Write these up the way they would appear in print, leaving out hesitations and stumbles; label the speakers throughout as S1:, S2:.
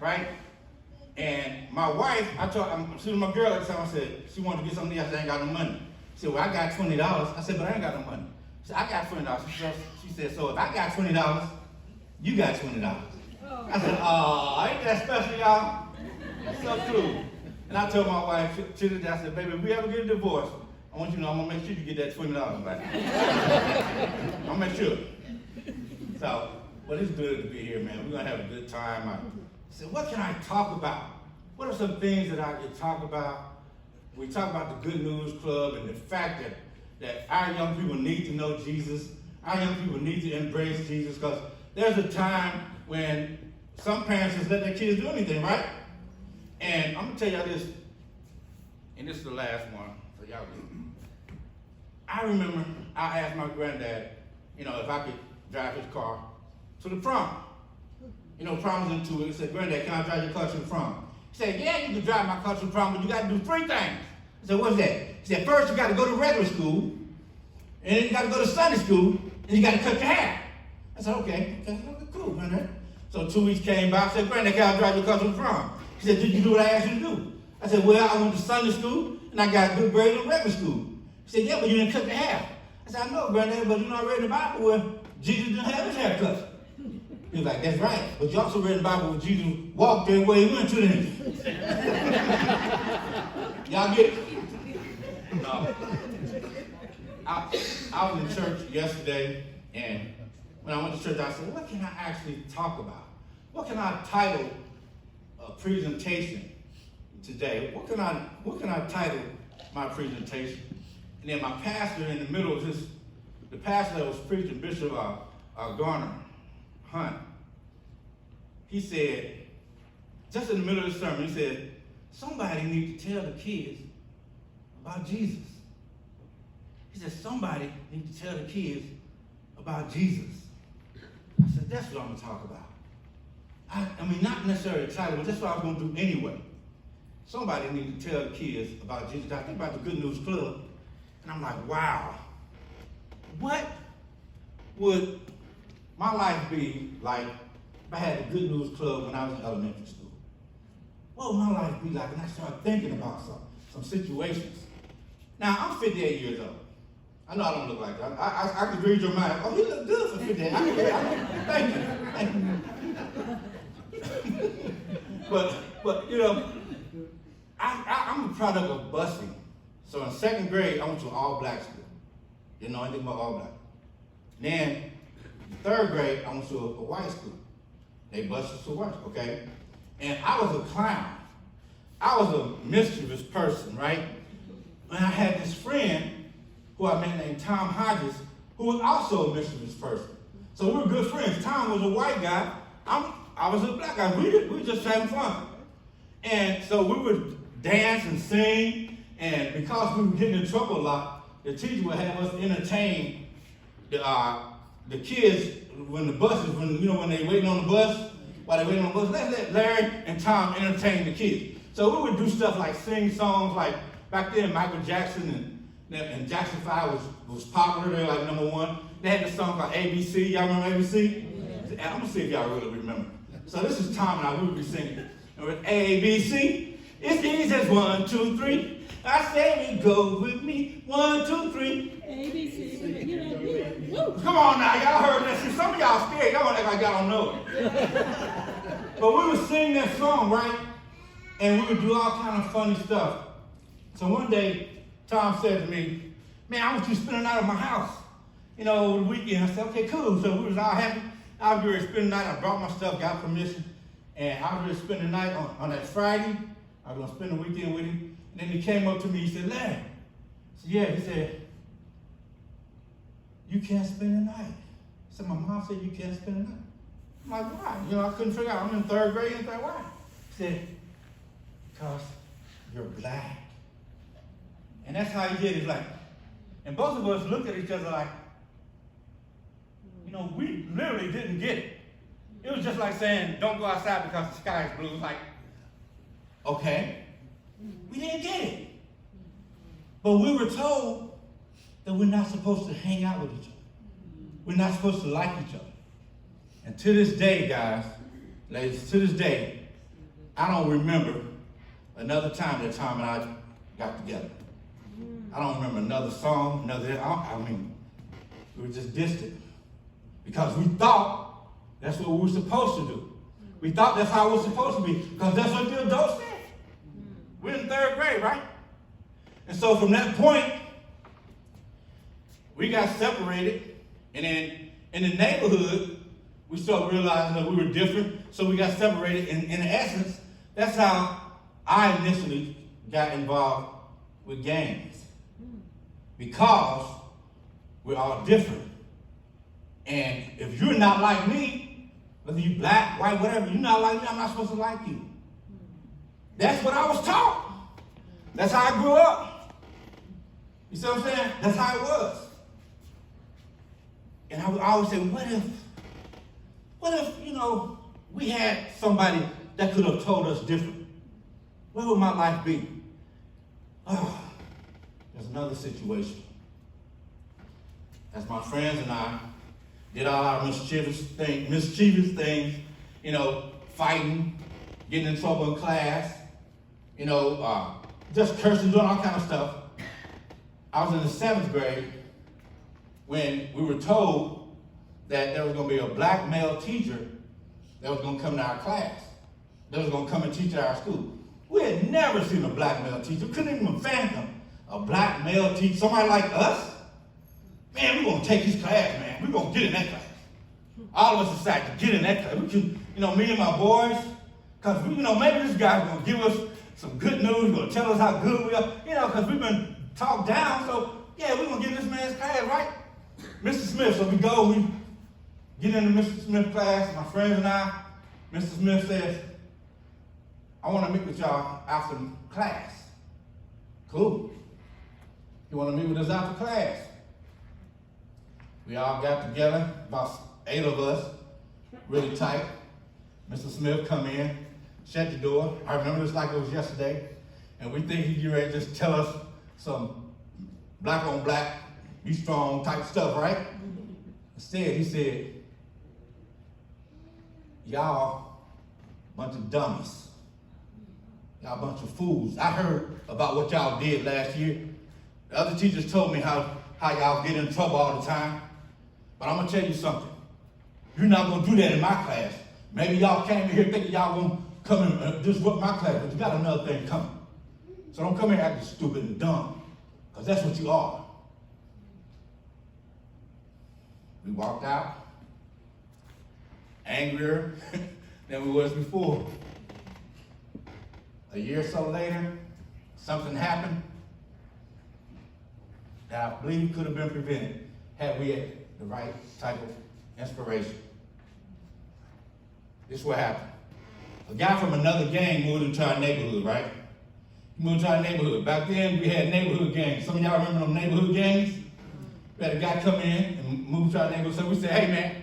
S1: right? And my wife, she was my girl at the time. I said, she wanted to get something else. I ain't got no money. She said, well, I got $20. I said, but I ain't got no money. She said, I got $20. She said, so if I got $20, you got $20. I said, oh, ain't that special, y'all? That's so cool. And I told my wife, I said, baby, if we ever get a divorce, I want you to know I'm going to make sure you get that $20 back. I'm going to make sure. So, well, it's good to be here, man. We're going to have a good time. I said, what can I talk about? What are some things that I can talk about? We talk about the Good News Club and the fact that our young people need to know Jesus. Our young people need to embrace Jesus, because there's a time when some parents just let their kids do anything, right? And I'm going to tell y'all this, and this is the last one, so y'all get it. I remember I asked my granddad, if I could drive his car to the prom. Prom was in 2 weeks. He said, Granddad, can I drive your car to the prom? He said, yeah, you can drive my car to the prom, but you got to do 3 things. I said, what's that? He said, first you got to go to regular school, and then you got to go to Sunday school, and you got to cut your hair. I said, okay, cool, Granddad. So 2 weeks came by. I said, Granddad, can I drive your car to the prom? He said, did you do what I asked you to do? I said, well, I went to Sunday school, and I got good grades in regular school. He said, yeah, but you didn't cut your hair. I said, I know, Granddad, but I read in the Bible where Jesus didn't have his hair cut. He was like, that's right. But you also read in the Bible where Jesus walked everywhere he went to them. Y'all get it? No. I was in church yesterday, and when I went to church, I said, what can I actually talk about? What can I title a presentation today? What can I title my presentation? And then my pastor in the middle of this, the pastor that was preaching, Bishop Garner Hunt, he said, just in the middle of the sermon, he said, somebody needs to tell the kids about Jesus. He said, somebody needs to tell the kids about Jesus. I said, that's what I'm going to talk about. I mean, not necessarily a title, but that's what I was going to do anyway. Somebody needs to tell the kids about Jesus. I think about the Good News Club, and I'm like, wow, what would my life be like if I had the Good News Club when I was in elementary school? What would my life be like? And I started thinking about some situations. Now, I'm 58 years old. I know I don't look like that. I could read your mind. Oh, you look good for 58. Thank you. But I'm a product of busing. So in 2nd grade, I went to an all-black school. Didn't know anything about all-black. Then, in 3rd grade, I went to a white school. They bused us to white, okay? And I was a clown. I was a mischievous person, right? And I had this friend who I met named Tom Hodges, who was also a mischievous person. So we were good friends. Tom was a white guy. I was a black guy. We were just having fun. And so we would dance and sing, and because we were getting in trouble a lot, the teacher would have us entertain the kids when they waiting on the bus. While they waiting on the bus, let Larry and Tom entertain the kids. So we would do stuff like sing songs, like back then Michael Jackson and Jackson 5 was popular. They were like #1. They had this song called ABC. Y'all remember ABC? Yeah. I'm gonna see if y'all really remember. So this is Tom and I. We would be singing. And with ABC, it's easy as 1, 2, 3. I say we go with me. 1, 2, 3. ABC. Come on now, y'all heard that. See, some of y'all scared. Y'all act like y'all don't know it. But we would sing that song, right? And we would do all kind of funny stuff. So one day, Tom said to me, man, I want you to spend the night at my house. Over the weekend. I said, okay, cool. So we was all happy. I was ready to spend the night. I brought my stuff, got permission. And I was ready to spend the night on that Friday. I was going to spend the weekend with him. And then he came up to me. He said, Larry. I said, yeah. He said, you can't spend the night. I said, my mom said you can't spend the night. I'm like, why? I couldn't figure out. I'm in 3rd grade. He's like, why? He said, because you're black. And that's how he did it. Like, and both of us looked at each other like, we literally didn't get it. It was just like saying, don't go outside because the sky is blue. It was like, okay. We didn't get it. But we were told that we're not supposed to hang out with each other. We're not supposed to like each other. And to this day, guys, ladies, to this day, I don't remember another time that Tom and I got together. I don't remember another song, I mean, we were just distant. Because we thought that's what we were supposed to do. We thought that's how it was supposed to be, because that's what the adults said. We're in 3rd grade, right? And so from that point, we got separated, and then in the neighborhood, we started realizing that we were different, so we got separated. And in essence, that's how I initially got involved with gangs. Because we're all different. And if you're not like me, whether you're black, white, whatever, you're not like me, I'm not supposed to like you. That's what I was taught. That's how I grew up. You see what I'm saying? That's how it was. And I would always say, what if, we had somebody that could have told us different? Where would my life be? Oh, there's another situation. As my friends and I did all our mischievous things, fighting, getting in trouble in class, just cursing, doing all kind of stuff. I was in the 7th grade when we were told that there was going to be a black male teacher that was going to come to our class, that was going to come and teach at our school. We had never seen a black male teacher. We couldn't even fathom a black male teacher, somebody like us. Man, we're going to take his class, man. We're going to get in that class. All of us decided to get in that class. We can, me and my boys, because, maybe this guy's going to give us some good news, going to tell us how good we are, because we've been talked down. So, yeah, we're going to get in this man's class, right? Mr. Smith, so we get into Mr. Smith's class, my friends and I. Mr. Smith says, I want to meet with y'all after class. Cool. You want to meet with us after class? We all got together, about 8 of us, really tight. Mr. Smith come in, shut the door. I remember this like it was yesterday. And we think he's ready to just tell us some black on black, be strong type stuff, right? Instead, he said, y'all bunch of dummies. Y'all bunch of fools. I heard about what y'all did last year. The other teachers told me how y'all get in trouble all the time. But I'm going to tell you something. You're not going to do that in my class. Maybe y'all came in here thinking y'all going to come and disrupt my class, but you got another thing coming. So don't come here acting stupid and dumb, because that's what you are. We walked out angrier than we was before. A year or so later, something happened that I believe could have been prevented had we had the right type of inspiration. This is what happened. A guy from another gang moved into our neighborhood, right? He moved to our neighborhood. Back then, we had neighborhood gangs. Some of y'all remember them neighborhood gangs? We had a guy come in and move to our neighborhood. So we said, hey, man,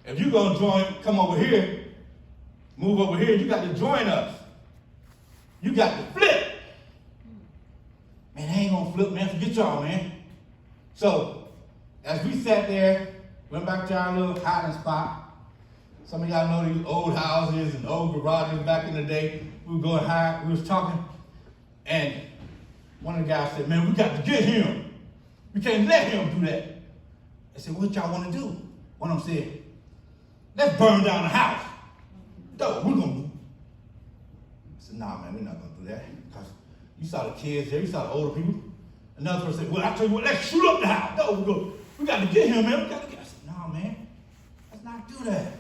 S1: if you're going to come over here, move over here, you got to join us. You got to flip. Man, I ain't going to flip, man. Forget y'all, man. So, as we sat there, went back to our little hiding spot. Some of y'all know these old houses and old garages back in the day. We were going high, we was talking, and one of the guys said, man, we got to get him. We can't let him do that. I said, what y'all want to do? One of them said, let's burn down the house. No, we're going to do. I said, nah, man, we're not going to do that. Because you saw the kids there, you saw the older people. Another person said, well, I tell you what, let's shoot up the house. No, we got to get him, man. We got to get him. I said, nah, man, let's not do that.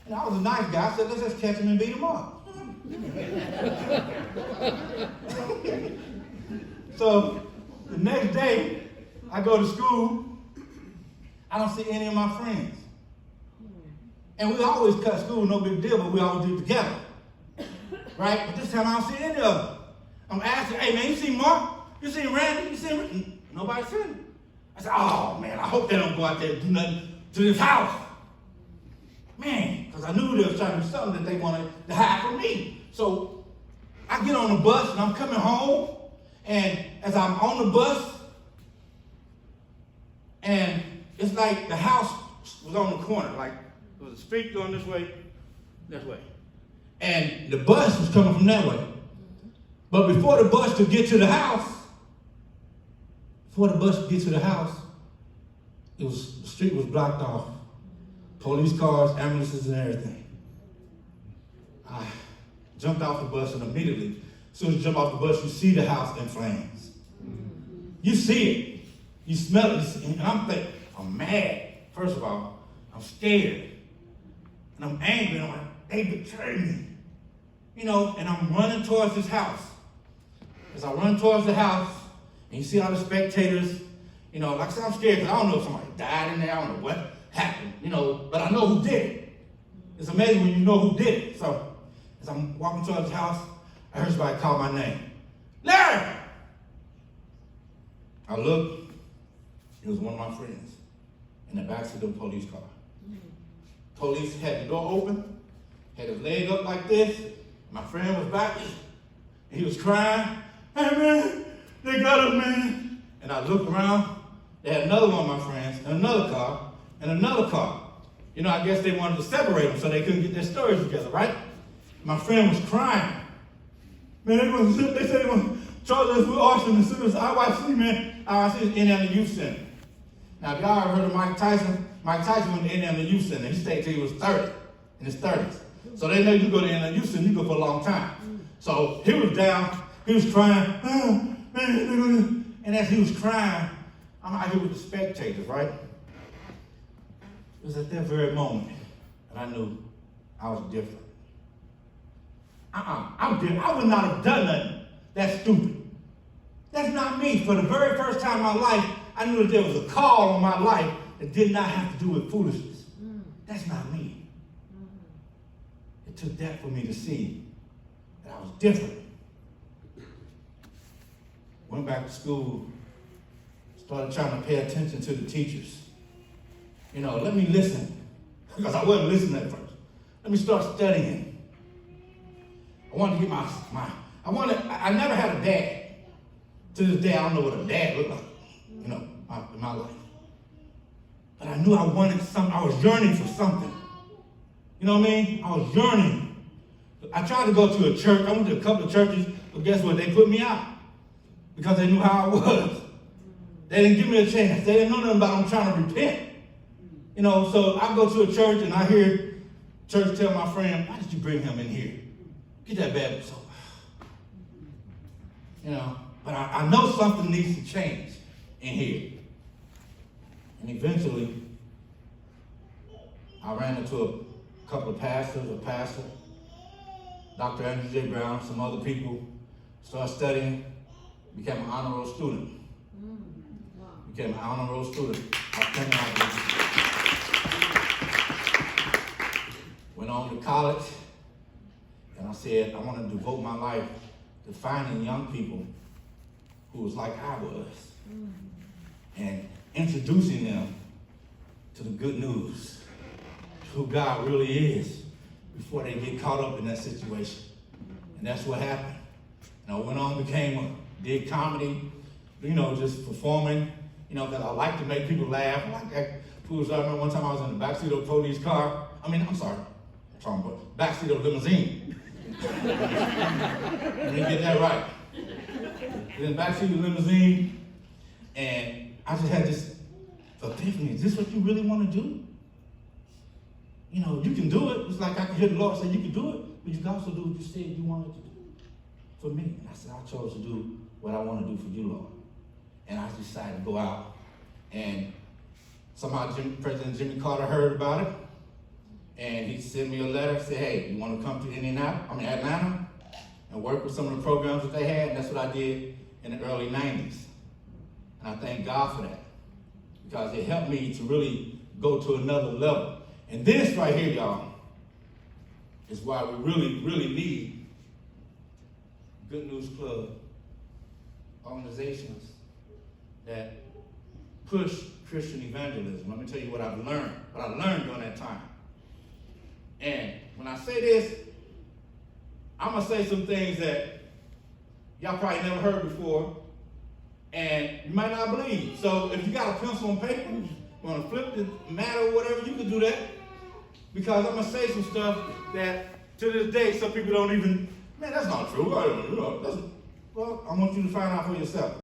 S1: And I was a nice guy. I said, let's just catch him and beat him up. So the next day, I go to school. I don't see any of my friends. And we always cut school, no big deal, but we always do it together. Right? But this time I don't see any of them. I'm asking, hey, man, you see Mark? You see Randy? You see Randy? Nobody seen him. I said, oh, man, I hope they don't go out there and do nothing to this house. Man, because I knew they was trying to do something that they wanted to hide from me. So I get on the bus and I'm coming home. And as I'm on the bus, and it's like the house was on the corner. Like there was a street going this way. And the bus was coming from that way. But before the bus could get to the house, the street was blocked off. Police cars, ambulances, and everything. I jumped off the bus, and immediately, as soon as you jump off the bus, you see the house in flames. You see it. You smell it. And I'm thinking, I'm mad. First of all, I'm scared. And I'm angry. I'm like, they betrayed me. You know, and I'm running towards this house. As I run towards the house, and you see all the spectators, you know, like I said, I'm scared because I don't know if somebody died in there. I don't know what happened, you know, but I know who did it. It's amazing when you know who did it. So, as I'm walking towards the house, I heard somebody call my name. Larry! I looked. It was one of my friends in the backseat of the police car. Police had the door open, had his leg up like this. My friend was back, and he was crying. Hey, man, they got him, man. And I looked around. They had another one of my friends, and another car, and another car. You know, I guess they wanted to separate them so they couldn't get their stories together, right? My friend was crying. Man, they said they want to charge us with arson as soon as IYC, man. IYC is Indiana Youth Center. Now, if y'all ever heard of Mike Tyson went to Indiana Youth Center. He stayed till he was 30, in his 30s. So they know you go to Indiana Youth Center, you go for a long time. So he was down, he was crying, oh, man. And as he was crying, I'm out here with the spectators, right? It was at that very moment, and I knew I was different. I'm different. I would not have done nothing that's stupid. That's not me. For the very first time in my life, I knew that there was a call on my life that did not have to do with foolishness. That's not me. It took that for me to see that I was different. Went back to school, started trying to pay attention to the teachers. You know, let me listen, because I wasn't listening at first. Let me start studying. I wanted to get I never had a dad. To this day, I don't know what a dad looked like, you know, in my life. But I knew I wanted something. I was yearning for something. You know what I mean? I was yearning. I tried to go to a church. I went to a couple of churches, but guess what? They put me out because they knew how I was. They didn't give me a chance. They didn't know nothing about I'm trying to repent. You know, so I go to a church and I hear church tell my friend, why did you bring him in here? Get that bad soul. You know, but I know something needs to change in here. And eventually, I ran into a couple of pastors, a pastor, Dr. Andrew J. Brown, some other people, started studying, became an honor roll student. Became an honor roll student. Went on to college, and I said, I want to devote my life to finding young people who was like I was, and introducing them to the good news, who God really is, before they get caught up in that situation. And that's what happened. And I went on and did comedy, you know, just performing, you know, because I like to make people laugh. I like that. I remember one time I was in the backseat of a police car. Backseat of a limousine. I didn't get that right. In the backseat of the limousine, and I just had this epiphany. Is this what you really want to do? You know, you can do it. It's like I can hear the Lord say you can do it, but you can also do what you said you wanted to do for me. And I said, I chose to do what I want to do for you, Lord. And I decided to go out. And somehow President Jimmy Carter heard about it. And he sent me a letter, said, hey, you want to come to Atlanta and work with some of the programs that they had? And that's what I did in the early 90s. And I thank God for that, because it helped me to really go to another level. And this right here, y'all, is why we really, really need Good News Club organizations that push Christian evangelism. Let me tell you what I learned during that time. And when I say this, I'm going to say some things that y'all probably never heard before, and you might not believe. So if you got a pencil and paper, you want to flip the matter or whatever, you can do that. Because I'm going to say some stuff that To this day, some people don't even, man, that's not true. I don't know. Well, I want you to find out for yourself.